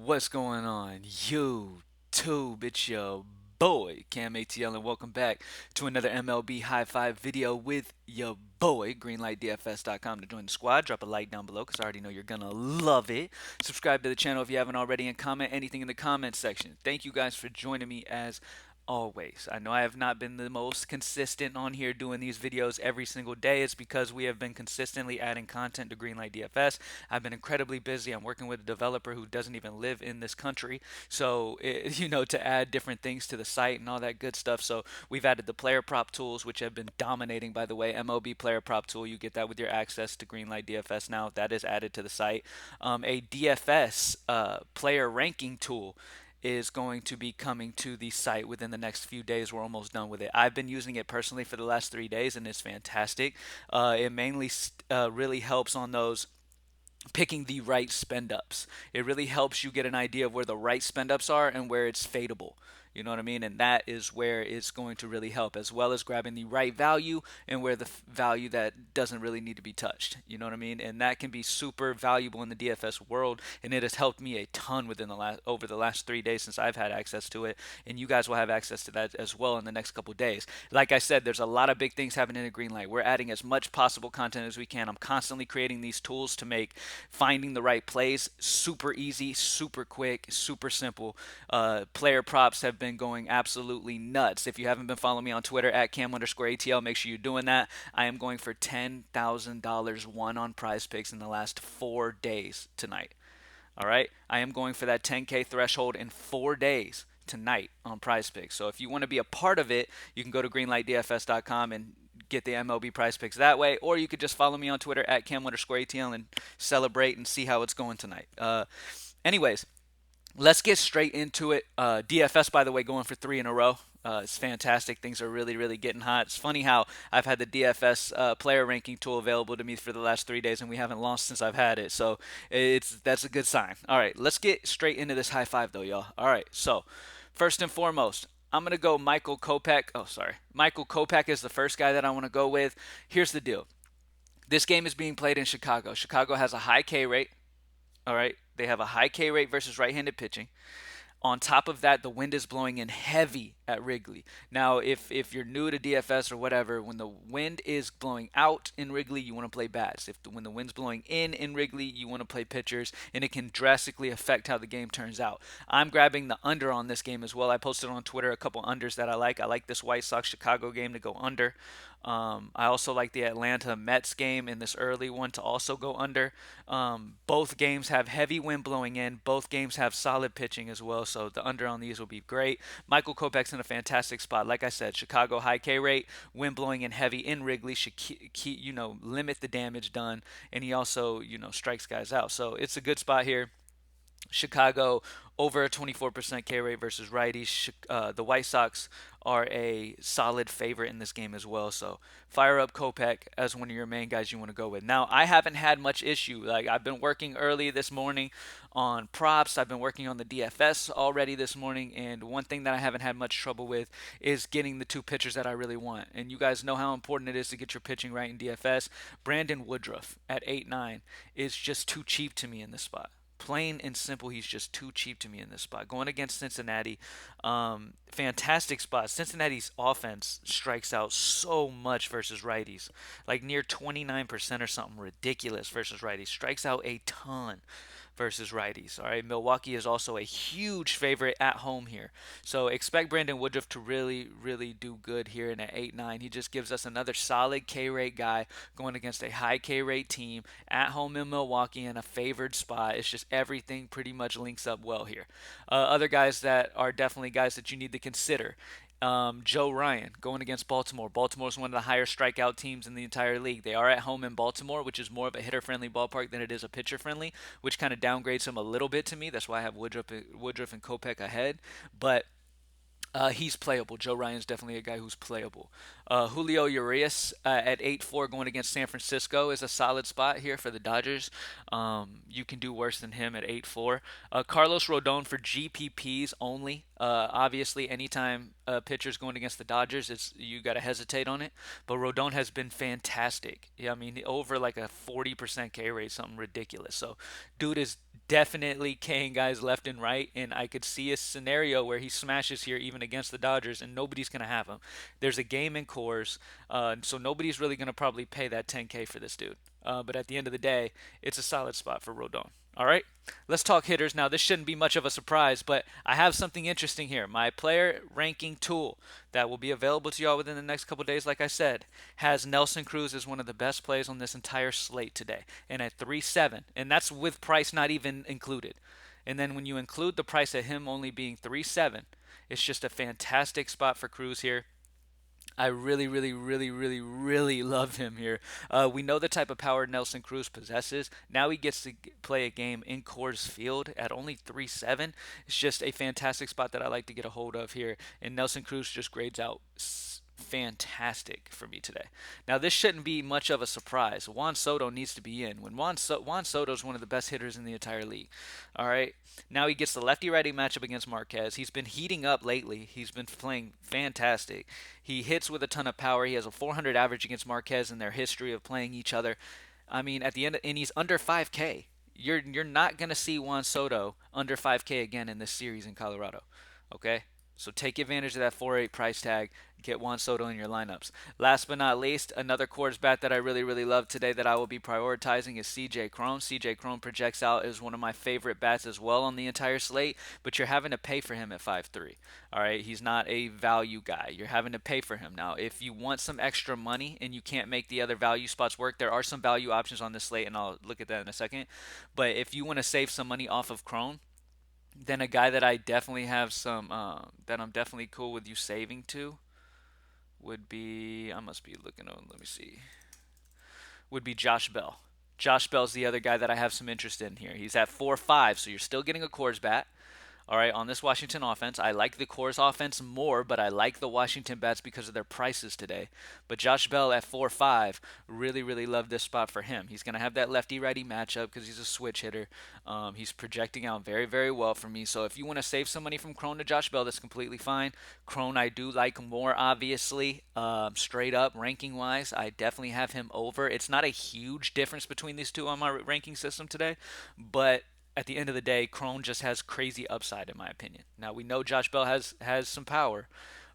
What's going on, YouTube? It's your boy, Cam ATL, and welcome back to another MLB High Five video with your boy, GreenlightDFS.com. To join the squad, drop a like down below because I already know you're gonna love it. Subscribe to the channel if you haven't already, and comment anything in the comment section. Thank you guys for joining me as always. I know I have not been the most consistent on here doing these videos every single day. It's because we have been consistently adding content to Greenlight DFS. I've been incredibly busy. I'm working with a developer who doesn't even live in this country. So, to add different things to the site and all that good stuff. So, we've added the player prop tools, which have been dominating, by the way. MLB player prop tool, you get that with your access to Greenlight DFS now. That is added to the site. A DFS player ranking tool is going to be coming to the site within the next few days. We're almost done with it. I've been using it personally for the last 3 days, and it's fantastic. It mainly really helps on those picking the right spend ups. It really helps you get an idea of where the right spend ups are and where it's fadeable. You know what I mean? And that is where it's going to really help, as well as grabbing the right value and where the value that doesn't really need to be touched. You know what I mean? And that can be super valuable in the DFS world. And it has helped me a ton over the last 3 days since I've had access to it. And you guys will have access to that as well in the next couple days. Like I said, there's a lot of big things happening in Greenlight. We're adding as much possible content as we can. I'm constantly creating these tools to make finding the right plays super easy, super quick, super simple. Player props have been going absolutely nuts. If you haven't been following me on Twitter at Cam_ATL, make sure you're doing that. I am going for $10,000 won on Prize Picks in the last 4 days tonight. All right, I am going for that 10K threshold in 4 days tonight on Prize Picks. So if you want to be a part of it, you can go to greenlightdfs.com and get the MLB Prize Picks that way, or you could just follow me on Twitter at Cam_ATL and celebrate and see how it's going tonight. Anyways, let's get straight into it. DFS, by the way, going for three in a row. It's fantastic. Things are really, really getting hot. It's funny how I've had the DFS player ranking tool available to me for the last 3 days, and we haven't lost since I've had it. So that's a good sign. All right, let's get straight into this high five, though, y'all. All right, so first and foremost, I'm gonna go Michael Kopech. Oh, sorry, Michael Kopech is the first guy that I want to go with. Here's the deal: this game is being played in Chicago. Chicago has a high K rate. All right, they have a high K rate versus right-handed pitching. On top of that, the wind is blowing in heavy at Wrigley. Now, if you're new to DFS or whatever, when the wind is blowing out in Wrigley, you want to play bats. When the wind's blowing in Wrigley, you want to play pitchers, and it can drastically affect how the game turns out. I'm grabbing the under on this game as well. I posted on Twitter a couple unders that I like. I like this White Sox Chicago game to go under. I also like the Atlanta Mets game in this early one to also go under. Both games have heavy wind blowing in. Both games have solid pitching as well, so the under on these will be great. Michael Kopech's in a fantastic spot. Like I said, Chicago high K rate, wind blowing in heavy in Wrigley should limit the damage done, and he also strikes guys out. So it's a good spot here. Chicago over a 24% K rate versus righties. The White Sox are a solid favorite in this game as well. So fire up Kopech as one of your main guys you want to go with. Now, I haven't had much issue. Like, I've been working early this morning on props. I've been working on the DFS already this morning. And one thing that I haven't had much trouble with is getting the two pitchers that I really want. And you guys know how important it is to get your pitching right in DFS. Brandon Woodruff at 8-9 is just too cheap to me in this spot. Plain and simple, he's just too cheap to me in this spot. Going against Cincinnati, fantastic spot. Cincinnati's offense strikes out so much versus righties, like near 29% or something ridiculous versus righties. Strikes out a ton versus righties. All right, Milwaukee is also a huge favorite at home here, so expect Brandon Woodruff to really, really do good here in an 8-9. He just gives us another solid K rate guy going against a high K rate team at home in Milwaukee in a favored spot. It's just everything pretty much links up well here. Other guys that are definitely guys that you need to consider. Joe Ryan going against Baltimore. Baltimore is one of the higher strikeout teams in the entire league. They are at home in Baltimore, which is more of a hitter-friendly ballpark than it is a pitcher-friendly, which kind of downgrades him a little bit to me. That's why I have Woodruff and Kopech ahead. But he's playable. Joe Ryan's definitely a guy who's playable. Julio Urias at 8-4 going against San Francisco is a solid spot here for the Dodgers. You can do worse than him at 8-4. Carlos Rodon for GPPs only. Obviously, anytime a pitcher's going against the Dodgers, it's you got to hesitate on it. But Rodon has been fantastic. Yeah, I mean, over like a 40% K rate, something ridiculous. So, dude is definitely K'ing guys left and right, and I could see a scenario where he smashes here even against the Dodgers, and nobody's gonna have him. There's a game in Coors, so nobody's really gonna probably pay that 10K for this dude. But at the end of the day, it's a solid spot for Rodon. All right, let's talk hitters now. This shouldn't be much of a surprise, but I have something interesting here. My player ranking tool that will be available to y'all within the next couple days, like I said, has Nelson Cruz as one of the best plays on this entire slate today, and at 3.7, and that's with price not even included. And then when you include the price of him only being 3.7, it's just a fantastic spot for Cruz here. I really, really, really, really, really love him here. We know the type of power Nelson Cruz possesses. Now he gets to play a game in Coors Field at only 3.7. It's just a fantastic spot that I like to get a hold of here. And Nelson Cruz just grades out fantastic for me today. Now, this shouldn't be much of a surprise. Juan Soto needs to be in. Juan Soto is one of the best hitters in the entire league. All right. Now he gets the lefty-righty matchup against Marquez. He's been heating up lately. He's been playing fantastic. He hits with a ton of power. He has a 400 average against Marquez in their history of playing each other. I mean, at the end, and he's under 5K. You're not gonna see Juan Soto under 5K again in this series in Colorado. Okay, so take advantage of that 4.8 price tag. Get Juan Soto in your lineups. Last but not least, another Coors bat that I really, really love today that I will be prioritizing is CJ Cron. CJ Cron projects out as one of my favorite bats as well on the entire slate, but you're having to pay for him at 5.3. All right, he's not a value guy. You're having to pay for him. Now, if you want some extra money and you can't make the other value spots work, there are some value options on this slate, and I'll look at that in a second. But if you want to save some money off of Cron, then a guy that I definitely have some that I'm definitely cool with you saving to would be I must be looking on. Let me see. Would be Josh Bell. Josh Bell's the other guy that I have some interest in here. He's at 4.5, so you're still getting a Coors bat. All right, on this Washington offense, I like the Coors offense more, but I like the Washington bats because of their prices today. But Josh Bell at 4.5, really, really love this spot for him. He's going to have that lefty-righty matchup because he's a switch hitter. He's projecting out very, very well for me. So if you want to save some money from Crone to Josh Bell, that's completely fine. Crone I do like more, obviously. Straight up, ranking-wise, I definitely have him over. It's not a huge difference between these two on my ranking system today, but at the end of the day, Crone just has crazy upside in my opinion. Now we know Josh Bell has some power,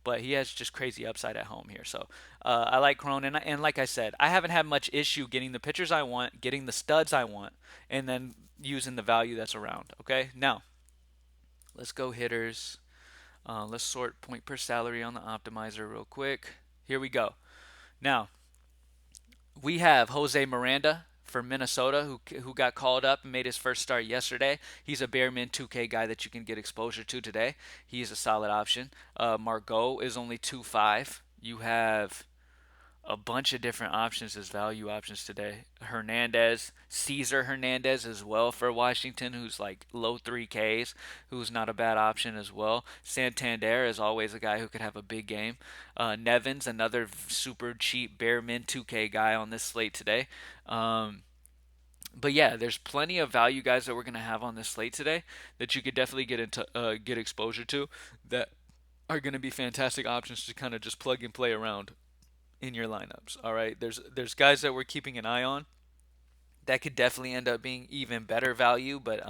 but he has just crazy upside at home here. So I like Crone, and like I said, I haven't had much issue getting the pitchers I want, getting the studs I want, and then using the value that's around. Okay, now let's go hitters. Let's sort point per salary on the optimizer real quick. Here we go. Now we have Jose Miranda for Minnesota, who got called up and made his first start yesterday. He's a bare min 2K guy that you can get exposure to today. He's a solid option. Margot is only 2.5. You have a bunch of different options as value options today. Hernandez, Caesar Hernandez as well for Washington, who's like low 3Ks, who's not a bad option as well. Santander is always a guy who could have a big game. Nevins, another super cheap bare min 2K guy on this slate today. But yeah, there's plenty of value guys that we're gonna have on this slate today that you could definitely get exposure to that are gonna be fantastic options to kind of just plug and play around in your lineups. All right, there's guys that we're keeping an eye on that could definitely end up being even better value, but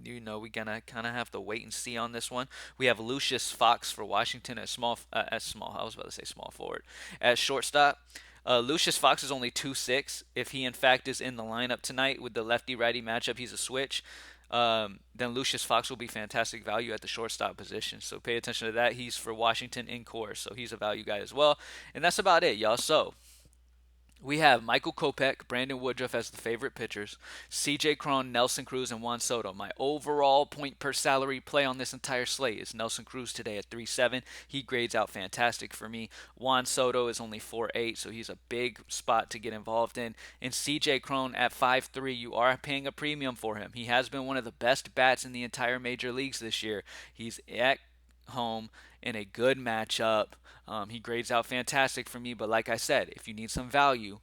we gonna kind of have to wait and see on this one. We have Lucius Fox for Washington at small. I was about to say small forward at shortstop. Lucius Fox is only 2.6. If he in fact is in the lineup tonight with the lefty righty matchup, he's a switch. Then Lucius Fox will be fantastic value at the shortstop position. So pay attention to that. He's for Washington in course, so he's a value guy as well. And that's about it, y'all. So we have Michael Kopech, Brandon Woodruff as the favorite pitchers, CJ Cron, Nelson Cruz, and Juan Soto. My overall point per salary play on this entire slate is Nelson Cruz today at 3.7. He grades out fantastic for me. Juan Soto is only 4.8, so he's a big spot to get involved in. And CJ Cron at 5.3, you are paying a premium for him. He has been one of the best bats in the entire major leagues this year. He's at home in a good matchup. He grades out fantastic for me, but like I said, if you need some value,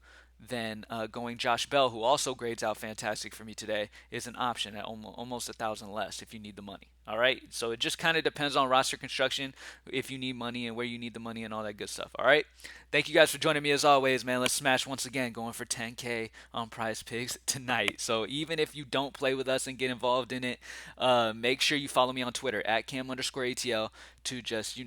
then going Josh Bell, who also grades out fantastic for me today, is an option at almost 1,000 less if you need the money. All right, so it just kind of depends on roster construction, if you need money and where you need the money and all that good stuff. All right, thank you guys for joining me as always, man. Let's smash once again, going for 10K on Prize Picks tonight. So even if you don't play with us and get involved in it, make sure you follow me on Twitter at Cam_ATL to just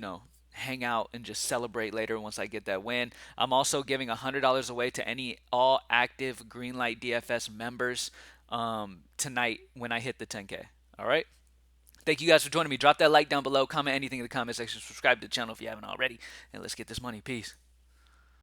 hang out and just celebrate later once I get that win. I'm also giving $100 away to any all active Greenlight DFS members tonight when I hit the 10K. All right. Thank you guys for joining me. Drop that like down below. Comment anything in the comment section. Subscribe to the channel if you haven't already. And let's get this money. Peace.